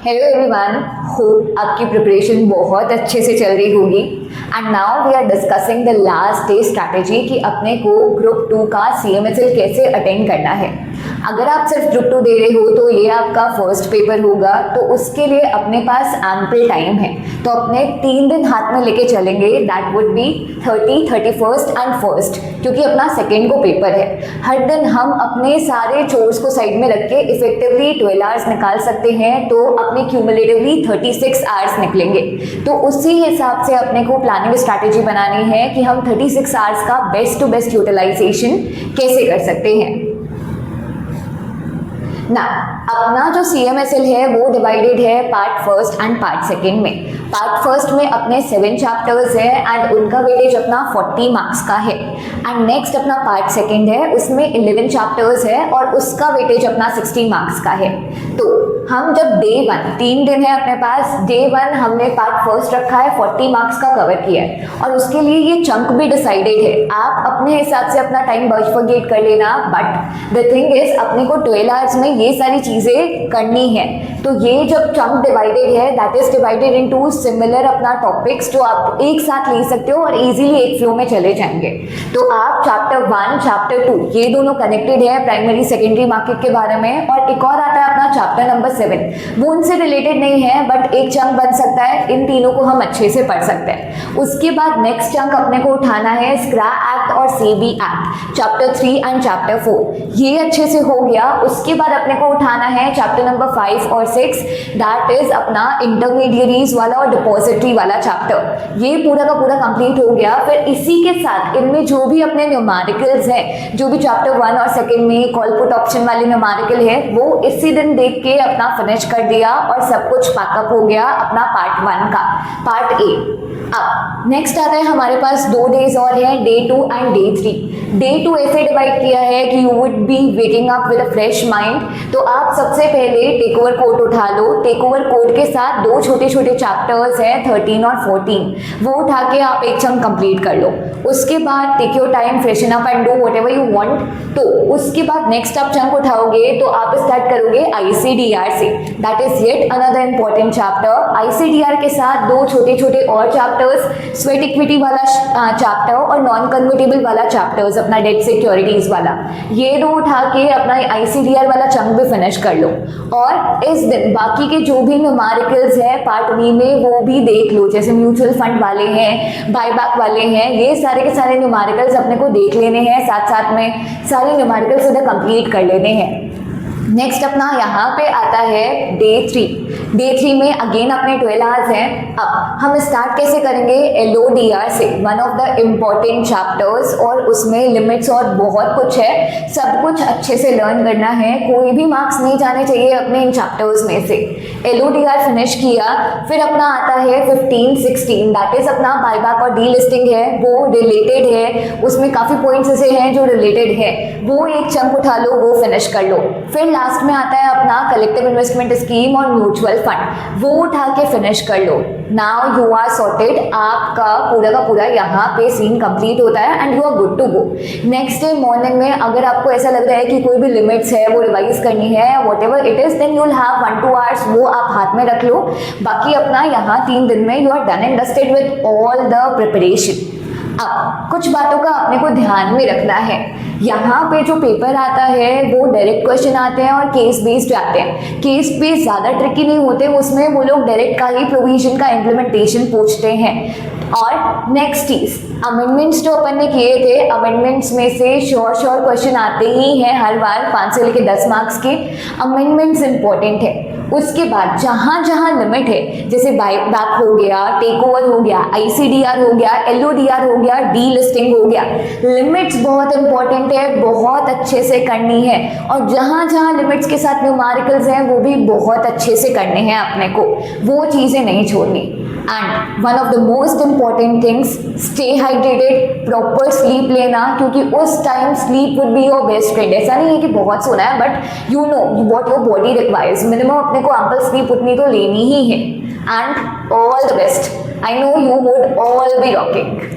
Hello everyone, hope आपकी preparation बहुत अच्छे से चल रही होगी। And now we are discussing the last day strategy कि अपने को ग्रुप 2 का CMSL कैसे अटेंड करना है। अगर आप सिर्फ ग्रुप 2 दे रहे हो तो ये आपका फर्स्ट पेपर होगा, तो उसके लिए अपने पास एम्पल टाइम है। तो अपने 3 दिन हाथ में लेके चलेंगे, that would be 30, 31st and 1st, क्योंकि अपना सेकेंड को पेपर है। हर दिन हम अपने सारे चोर्स को साइड में रख के इफेक्टिवली 12 आवर्स निकाल सकते हैं, तो अपने क्यूमुलेटिवली 36 आवर्स निकलेंगे। तो उसी हिसाब से अपने को प्लानिंग स्ट्रैटेजी बनानी है कि हम 36 आवर्स का बेस्ट टू बेस्ट यूटिलाइजेशन कैसे कर सकते हैं ना। अपना जो CMSL है वो डिवाइडेड है part first and part second में। पार्ट फर्स्ट में अपने 7 चैप्टर्स है एंड उनका वेटेज अपना 40 मार्क्स का है। एंड नेक्स्ट अपना पार्ट सेकेंड है, उसमें 11 चैप्टर्स है और उसका वेटेज अपना 60 मार्क्स का है। तो हम जब डे 1, 3 दिन है अपने पास, डे 1 हमने पार्ट फर्स्ट रखा है, 40 मार्क्स का कवर किया है और उसके लिए ये चंक भी डिसाइडेड है। आप अपने हिसाब से अपना टाइम बर्फगेट कर लेना, बट द थिंग इज अपने को 12 आवर्स में ये सारी चीजें करनी है। तो ये जब चंक डिवाइडेड है, that is divided into similar अपना टॉपिक्स जो आप एक साथ ले सकते हो और इजीली एक फ्लो में चले जाएंगे। तो आप चैप्टर 1, चैप्टर 2 ये दोनों कनेक्टेड है प्राइमरी सेकेंडरी मार्केट के बारे में, और एक और आता है अपना चैप्टर नंबर 7, वो उनसे रिलेटेड नहीं है बट एक चंक बन सकता है। इन तीनों को हम अच्छे से पढ़ सकते हैं। उसके बाद नेक्स्ट चंक अपने को उठाना है स्क्रा एक्ट और SEBI act, chapter 3 and chapter 4, ये अच्छे से हो गया। उसके बाद अपने को उठाना है चैप्टर नंबर 5 और 6, दैट इज अपना इंटरमीडियरीज वाला और डिपॉजिटरी वाला चैप्टर। ये पूरा का पूरा कंप्लीट हो गया। फिर इसी के साथ इनमें जो भी अपने न्यूमेरिकल्स हैं, जो भी चैप्टर 1 और 2 में कॉल पुट ऑप्शन वाले न्यूमेरिकल है, वो इसी दिन देख के अपना फिनिश कर दिया और सब कुछ पैकअप हो गया अपना पार्ट 1 का, पार्ट ए। अब नेक्स्ट आता है हमारे पास 2 डेज और है, डे 2 एंड डे 3। डे 2 ऐसे डिवाइड किया है कि you would be waking up with a fresh mind. तो आप सबसे पहले टेक ओवर कोड उठा लो। टेक ओवर कोड के साथ 2 छोटे छोटे चैप्टर्स हैं, 13 और 14, वो उठा के आप एक चंक कंप्लीट कर लो। उसके बाद take your time, freshen up and do whatever you want. तो उसके बाद नेक्स्ट आप चंक उठाओगे तो आप स्टार्ट करोगे ICDR से, that is yet another important chapter. ICDR के साथ 2 छोटे छोटे और चैप्टर्स, स्वेट इक्विटी वाला चैप्टर और नॉन कन्वर्टेबल वाला चैप्टर्स, अपना डेट सिक्योरिटीज वाला, ये 2 उठा के अपना ICDR वाला चंक भी फिनिश कर लो। और इस दिन बाकी के जो भी न्यूमेरिकल्स है पार्ट बी में वो भी देख लो, जैसे म्यूचुअल फंड वाले हैं, बायबैक वाले हैं, ये सारे के सारे न्यूमेरिकल्स अपने को देख लेने हैं। साथ साथ में सारे न्यूमेरिकल्स इधर कंप्लीट कर लेने हैं। नेक्स्ट अपना यहाँ पे आता है डे 3। डे 3 में अगेन अपने 12 आवर्स हैं। अब हम स्टार्ट कैसे करेंगे? LODR से, one of the important chapters, और उसमें लिमिट्स और बहुत कुछ है। सब कुछ अच्छे से लर्न करना है, कोई भी मार्क्स नहीं जाने चाहिए अपने इन चैप्टर्स में से। LODR फिनिश किया। फिर अपना आता है 15, 16, दैट इज अपना बायबैक और डी लिस्टिंग है, वो रिलेटेड है, उसमें काफ़ी पॉइंट्स ऐसे हैं जो रिलेटेड है, वो एक चंक उठा लो, वो फिनिश कर लो। फिर लास्ट में आता है अपना कलेक्टिव इन्वेस्टमेंट स्कीम और म्यूचुअल फंड, वो उठा के फिनिश कर लो। नाउ यू आर सॉर्टेड, आपका पूरा का पूरा यहाँ पे सीन कंप्लीट होता है and you are good to go. Next day morning में अगर आपको ऐसा लग रहा है कि कोई भी लिमिट्स है वो रिवाइज करनी है, whatever it is, then you will have 1-2 hours, वो आप हाथ में रख लो। बाकी अपना यहाँ 3 दिन में you are done and dusted with all the preparation. अब कुछ बातों का अपने को ध्यान में रखना है। यहाँ पे जो पेपर आता है वो डायरेक्ट क्वेश्चन आते हैं और केस बेस्ड आते हैं। केस बेस्ड ज़्यादा ट्रिकी नहीं होते, उसमें वो लोग डायरेक्ट का ही प्रोविजन का इम्प्लीमेंटेशन पूछते हैं। और नेक्स्ट चीज, अमेंडमेंट्स जो अपन ने किए थे, अमेंडमेंट्स में से श्योर क्वेश्चन आते ही हैं हर बार, 5 से लेकर 10 मार्क्स के। अमेंडमेंट्स इंपॉर्टेंट है। उसके बाद जहाँ जहाँ लिमिट है, जैसे बायबैक हो गया, टेक ओवर हो गया, ICDR हो गया, LODR हो गया, डी लिस्टिंग हो गया, लिमिट्स बहुत इंपॉर्टेंट है, बहुत अच्छे से करनी है। और जहाँ जहाँ लिमिट्स के साथ न्यूमेरिकल्स हैं वो भी बहुत अच्छे से करने हैं अपने को, वो चीज़ें नहीं छोड़नी। And one of the most important things, stay hydrated, proper sleep लेना, क्योंकि उस time sleep would be your best friend. ऐसा नहीं है कि बहुत सोना है, but you know what your body requires, minimum अपने को एम्पल स्लीप उतनी तो लेनी ही है। And all the best, I know you would all B rocking.